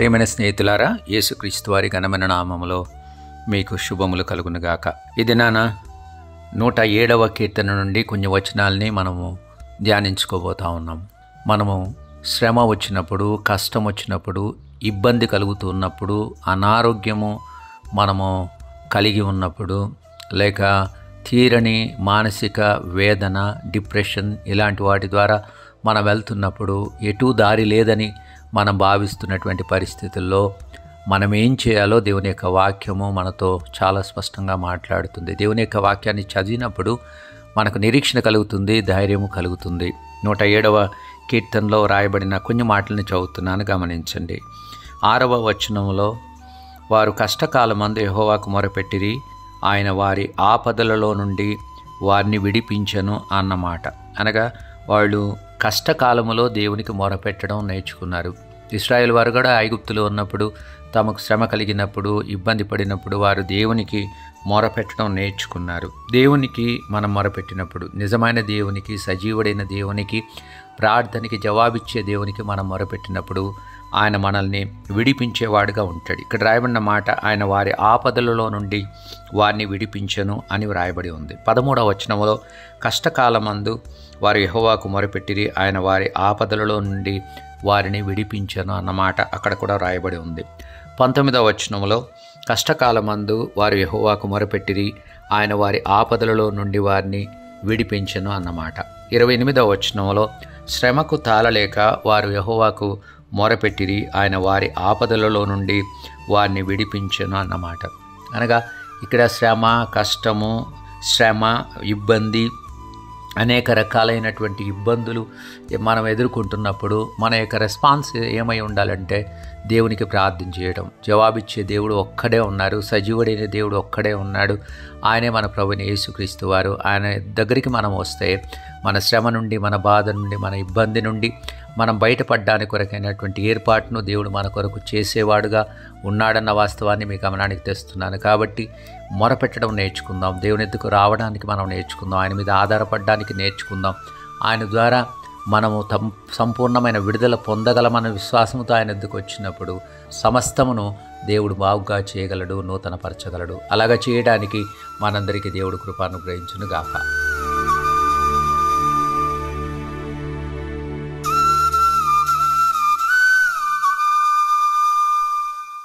ప్రియమైన స్నేహితులారా, యేసుక్రీస్తు వారి ఘనమైన నామములో మీకు శుభములు కలుగునుగాక. ఇది నాన్న 107వ కీర్తన నుండి కొన్ని వచనాల్ని మనము ధ్యానించుకోబోతా ఉన్నాం. మనము శ్రమ వచ్చినప్పుడు, కష్టం వచ్చినప్పుడు, ఇబ్బంది కలుగుతున్నప్పుడు, అనారోగ్యము మనము కలిగి ఉన్నప్పుడు, లేక తీరని మానసిక వేదన, డిప్రెషన్ ఇలాంటి వాటి ద్వారా మనం వెళ్తున్నప్పుడు, ఎటూ దారి లేదని మనం భావిస్తున్నటువంటి పరిస్థితుల్లో మనం ఏం చేయాలో దేవుని యొక్క వాక్యము మనతో చాలా స్పష్టంగా మాట్లాడుతుంది. దేవుని యొక్క వాక్యాన్ని చదివినప్పుడు మనకు నిరీక్షణ కలుగుతుంది, ధైర్యము కలుగుతుంది. 107వ కీర్తనలో రాయబడిన కొన్ని మాటలను చదువుతున్నాను, గమనించండి. 6వ వచనంలో, వారు కష్టకాలమందు యెహోవాకు మొరపెట్టిరి, ఆయన వారి ఆపదలలో నుండి వారిని విడిపించెను అన్నమాట. అనగా వాళ్ళు కష్టకాలములో దేవునికి మొరపెట్టడం నేర్చుకున్నారు. ఇశ్రాయేల్ వారు కూడా ఐగుప్తులో ఉన్నప్పుడు, తమకు శ్రమ కలిగినప్పుడు, ఇబ్బంది పడినప్పుడు వారు దేవునికి మొరపెట్టడం నేర్చుకున్నారు. దేవునికి మనం మొరపెట్టినప్పుడు, నిజమైన దేవునికి, సజీవుడైన దేవునికి, ప్రార్థనకి జవాబిచ్చే దేవునికి మనం మొరపెట్టినప్పుడు ఆయన మనల్ని విడిపించేవాడుగా ఉంటాడు. ఇక్కడ రాయబడిన మాట, ఆయన వారి ఆపదలలో నుండి వారిని విడిపించెను అని వ్రాయబడి ఉంది. 13వ వచనంలో, కష్టకాలమందు వారు యెహోవాకు మొరపెట్టిరి, ఆయన వారి ఆపదలలో నుండి వారిని విడిపించెను అన్నమాట అక్కడ కూడా రాయబడి ఉంది. 19వ వచనంలో, కష్టకాలమందు వారు యెహోవాకు మొరపెట్టిరి, ఆయన వారి ఆపదలలో నుండి వారిని విడిపించెను అన్నమాట. 28వ వచనంలో, శ్రమకు తాళలేక వారు యెహోవాకు మొరపెట్టిరి, ఆయన వారి ఆపదలలో నుండి వారిని విడిపించెను అన్నమాట. అనగా ఇక్కడ శ్రమ, కష్టము, ఇబ్బంది, అనేక రకాలైనటువంటి ఇబ్బందులు మనం ఎదుర్కొంటున్నప్పుడు మన యొక్క రెస్పాన్స్ ఏమై ఉండాలంటే దేవునికి ప్రార్థన చేయడం. జవాబిచ్చే దేవుడు ఒక్కడే ఉన్నారు, సజీవుడైన దేవుడు ఒక్కడే ఉన్నాడు. ఆయనే మన ప్రభువైన యేసుక్రీస్తు వారు. ఆయన దగ్గరికి మనం వస్తే మన శ్రమ నుండి, మన బాధ నుండి, మన ఇబ్బంది నుండి మనం బయటపడడానికి కొరకైనటువంటి ఏర్పాటును దేవుడు మన కొరకు చేసేవాడుగా ఉన్నాడన్న వాస్తవాన్ని మీ గమనానికి తెస్తున్నాను. కాబట్టి మొరపెట్టడం నేర్చుకుందాం, దేవుని ఎద్దుకు రావడానికి మనం నేర్చుకుందాం, ఆయన మీద ఆధారపడడానికి నేర్చుకుందాం. ఆయన ద్వారా మనము సంపూర్ణమైన విడుదల పొందగలమన్న విశ్వాసంతో ఆయన ఎద్దుకు వచ్చినప్పుడు సమస్తమును దేవుడు బాగుగా చేయగలడు, నూతనపరచగలడు. అలాగా చేయడానికి మనందరికీ దేవుడు కృప అనుగ్రహించును గాక.